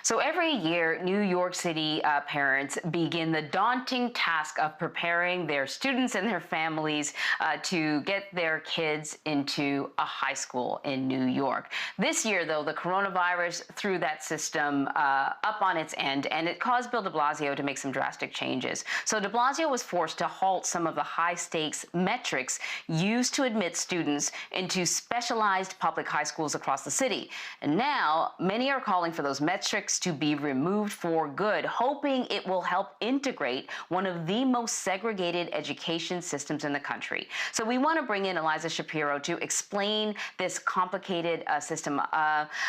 So every year, New York City parents begin the daunting task of preparing their students and their families to get their kids into a high school in New York. This year, though, the coronavirus threw that system up on its end, and it caused Bill de Blasio to make some drastic changes. So de Blasio was forced to halt some of the high-stakes metrics used to admit students into specialized public high schools across the city. And now, many are calling for those metrics to be removed for good, hoping it will help integrate one of the most segregated education systems in the country. So we want to bring in Eliza Shapiro to explain this complicated system.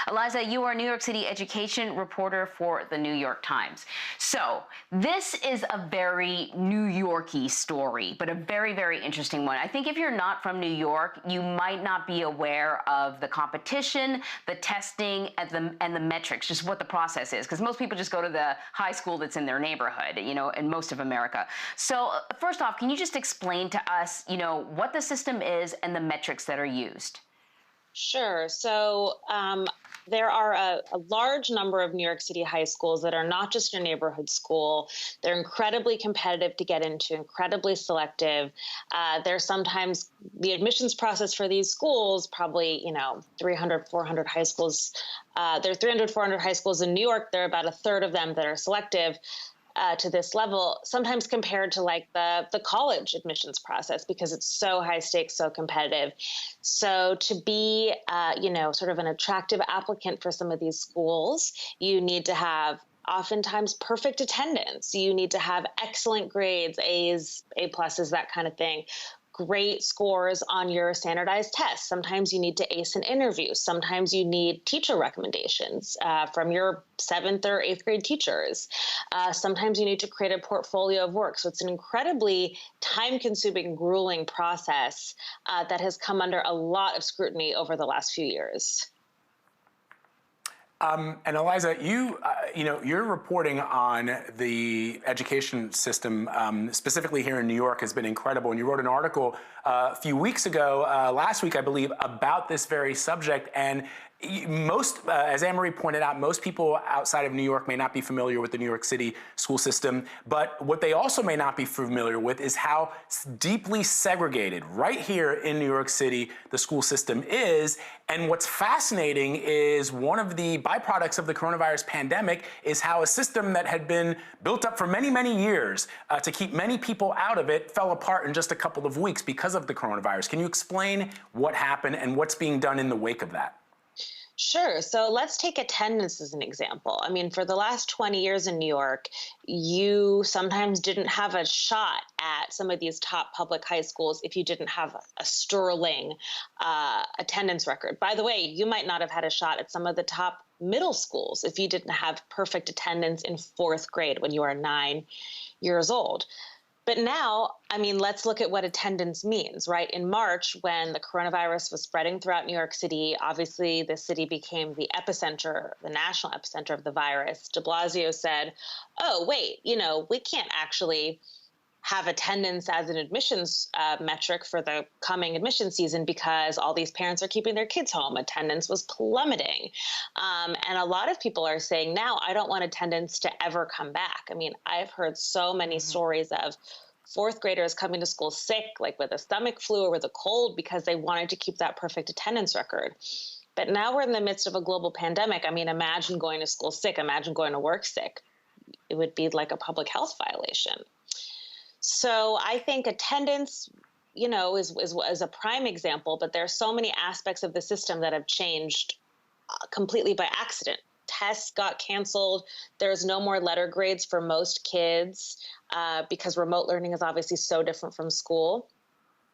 Eliza, you are a New York City education reporter for the New York Times. So this is a very New York-y story, but a very, very interesting one. I think if you're not from New York, you might not be aware of the competition, the testing, and the metrics, just what the process is, because most people just go to the high school that's in their neighborhood, in most of America. So first off, can you just explain to us, what the system is and the metrics that are used? Sure. So there are a large number of New York City high schools that are not just your neighborhood school. They're incredibly competitive to get into, incredibly selective. There's sometimes the admissions process for these schools, probably, 300, 400 high schools. There are 300, 400 high schools in New York. There are about a third of them that are selective. To this level, sometimes compared to like the college admissions process, because it's so high stakes, so competitive. So to be, sort of an attractive applicant for some of these schools, you need to have oftentimes perfect attendance. You need to have excellent grades, A's, A pluses, that kind of thing. Great scores on your standardized tests. Sometimes you need to ace an interview. Sometimes you need teacher recommendations from your 7th or 8th grade teachers. Sometimes you need to create a portfolio of work. So it's an incredibly time-consuming, grueling process that has come under a lot of scrutiny over the last few years. And Eliza, your reporting on the education system, specifically here in New York, has been incredible. And you wrote an article a few weeks ago, last week, I believe, about this very subject. And as Anne-Marie pointed out, most people outside of New York may not be familiar with the New York City school system, but what they also may not be familiar with is how deeply segregated right here in New York City the school system is. And what's fascinating is one of the byproducts of the coronavirus pandemic is how a system that had been built up for many, many years to keep many people out of it fell apart in just a couple of weeks because of the coronavirus. Can you explain what happened and what's being done in the wake of that? Sure. So let's take attendance as an example. I mean, for the last 20 years in New York, you sometimes didn't have a shot at some of these top public high schools if you didn't have a sterling attendance record. By the way, you might not have had a shot at some of the top middle schools if you didn't have perfect attendance in 4th grade when you are 9 years old. But now, I mean, let's look at what attendance means, right? In March, when the coronavirus was spreading throughout New York City, obviously the city became the epicenter, the national epicenter of the virus. De Blasio said, oh, wait, we can't actually have attendance as an admissions metric for the coming admission season because all these parents are keeping their kids home. Attendance was plummeting. And a lot of people are saying now, I don't want attendance to ever come back. I mean, I've heard so many stories of 4th graders coming to school sick, like with a stomach flu or with a cold, because they wanted to keep that perfect attendance record. But now we're in the midst of a global pandemic. I mean, imagine going to school sick. Imagine going to work sick. It would be like a public health violation. So I think attendance, is a prime example, but there are so many aspects of the system that have changed completely by accident. Tests got canceled. There's no more letter grades for most kids because remote learning is obviously so different from school.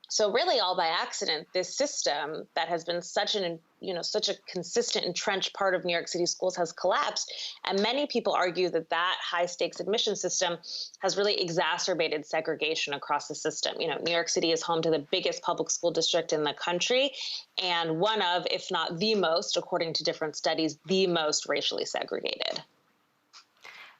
So really all by accident, this system that has been such a consistent, entrenched part of New York City schools has collapsed. And many people argue that high stakes admission system has really exacerbated segregation across the system. New York City is home to the biggest public school district in the country and one of, if not the most, according to different studies, the most racially segregated.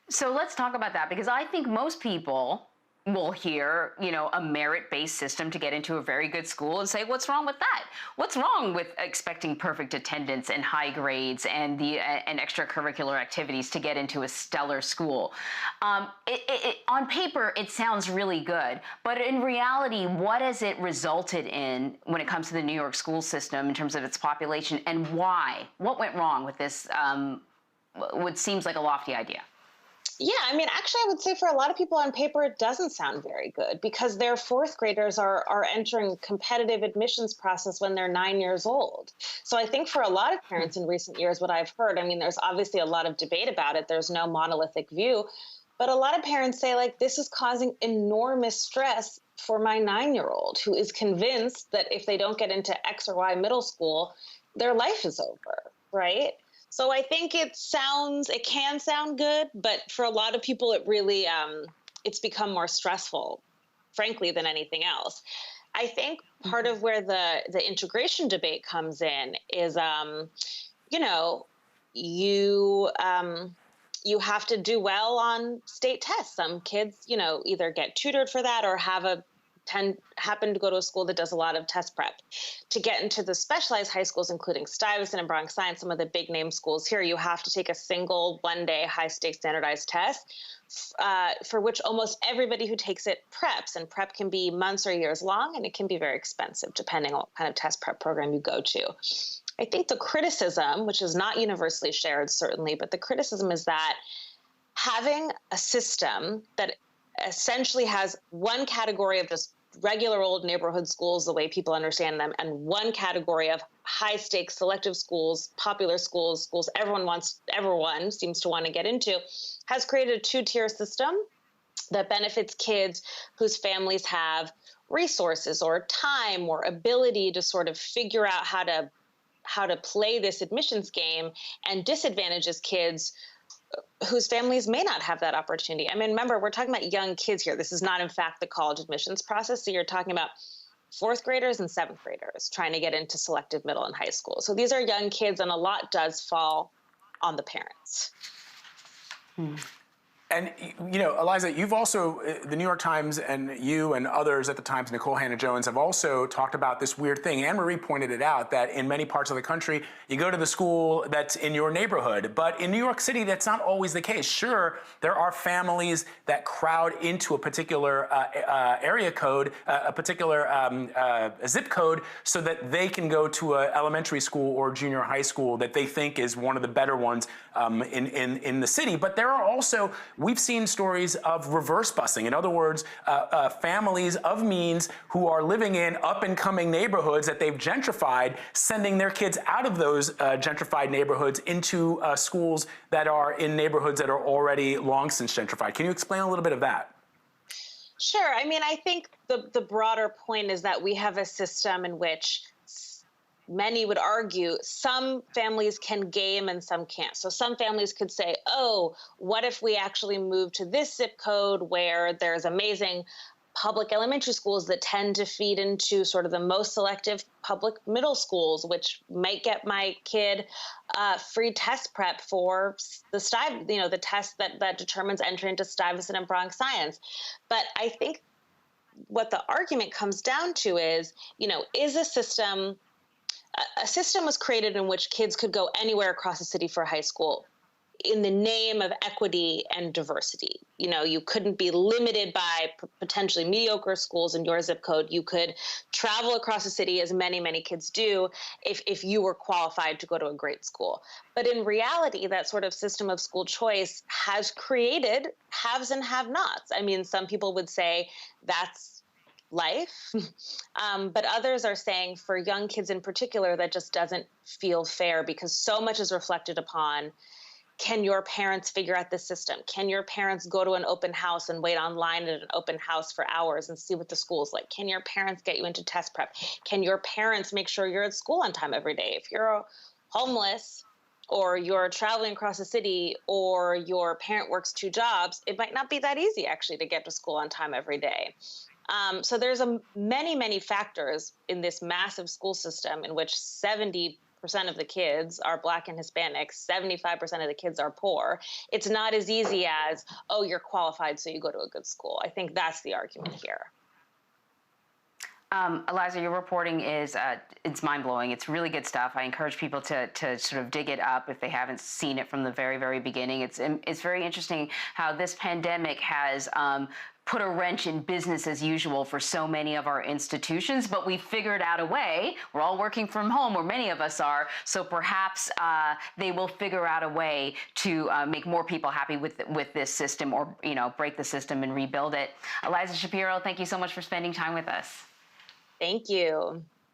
So let's talk about that, because I think most people will hear, a merit-based system to get into a very good school and say, what's wrong with that? What's wrong with expecting perfect attendance and high grades and extracurricular activities to get into a stellar school? On paper, it sounds really good, but in reality, what has it resulted in when it comes to the New York school system in terms of its population, and why? What went wrong with this, what seems like a lofty idea? Yeah, I mean, actually, I would say for a lot of people on paper, it doesn't sound very good because their fourth graders are entering competitive admissions process when they're 9 years old. So I think for a lot of parents in recent years, what I've heard, I mean, there's obviously a lot of debate about it. There's no monolithic view, but a lot of parents say, like, this is causing enormous stress for my 9-year-old who is convinced that if they don't get into X or Y middle school, their life is over, right? So I think it can sound good, but for a lot of people, it really, it's become more stressful, frankly, than anything else. I think part of where the integration debate comes in is, you have to do well on state tests. Some kids, either get tutored for that or happen to go to a school that does a lot of test prep. To get into the specialized high schools, including Stuyvesant and Bronx Science, some of the big name schools here, you have to take a single one-day high-stakes standardized test for which almost everybody who takes it preps. And prep can be months or years long, and it can be very expensive depending on what kind of test prep program you go to. I think the criticism, which is not universally shared, certainly, but the criticism is that having a system that essentially has one category of just regular old neighborhood schools, the way people understand them, and one category of high stakes selective schools, popular schools, schools everyone seems to want to get into, has created a two-tier system that benefits kids whose families have resources or time or ability to sort of figure out how to play this admissions game, and disadvantages kids whose families may not have that opportunity. I mean, remember, we're talking about young kids here. This is not, in fact, the college admissions process. So you're talking about fourth graders and seventh graders trying to get into selective middle and high school. So these are young kids, and a lot does fall on the parents. And, Eliza, you've also, the New York Times and you and others at the Times, Nicole Hannah-Jones, have also talked about this weird thing. Anne-Marie pointed it out, that in many parts of the country, you go to the school that's in your neighborhood. But in New York City, that's not always the case. Sure, there are families that crowd into a particular area code, a particular zip code, so that they can go to an elementary school or junior high school that they think is one of the better ones in the city. But there are also, we've seen stories of reverse busing. In other words, families of means who are living in up-and-coming neighborhoods that they've gentrified, sending their kids out of those gentrified neighborhoods into schools that are in neighborhoods that are already long since gentrified. Can you explain a little bit of that? Sure. I mean, I think the broader point is that we have a system in which many would argue some families can game and some can't. So some families could say, oh, what if we actually move to this zip code where there's amazing public elementary schools that tend to feed into sort of the most selective public middle schools, which might get my kid free test prep for the test that determines entry into Stuyvesant and Bronx Science. But I think what the argument comes down to is, is a system was created in which kids could go anywhere across the city for high school in the name of equity and diversity. You couldn't be limited by potentially mediocre schools in your zip code. You could travel across the city, as many, many kids do, if you were qualified to go to a great school. But in reality, that sort of system of school choice has created haves and have-nots. I mean, some people would say that's life. But others are saying for young kids in particular, that just doesn't feel fair because so much is reflected upon, can your parents figure out the system? Can your parents go to an open house and wait online at an open house for hours and see what the school's like? Can your parents get you into test prep? Can your parents make sure you're at school on time every day? If you're homeless or you're traveling across the city or your parent works 2 jobs, it might not be that easy actually to get to school on time every day. So there's many, many factors in this massive school system in which 70 of the kids are Black and Hispanic, 75% of the kids are poor. It's not as easy as, oh, you're qualified, so you go to a good school. I think that's the argument here. Eliza, your reporting is it's mind-blowing. It's really good stuff. I encourage people to sort of dig it up if they haven't seen it from the very, very beginning. It's very interesting how this pandemic has put a wrench in business as usual for so many of our institutions, but we figured out a way. We're all working from home, or many of us are, so perhaps they will figure out a way to make more people happy with this system, or break the system and rebuild it. Eliza Shapiro, thank you so much for spending time with us. Thank you.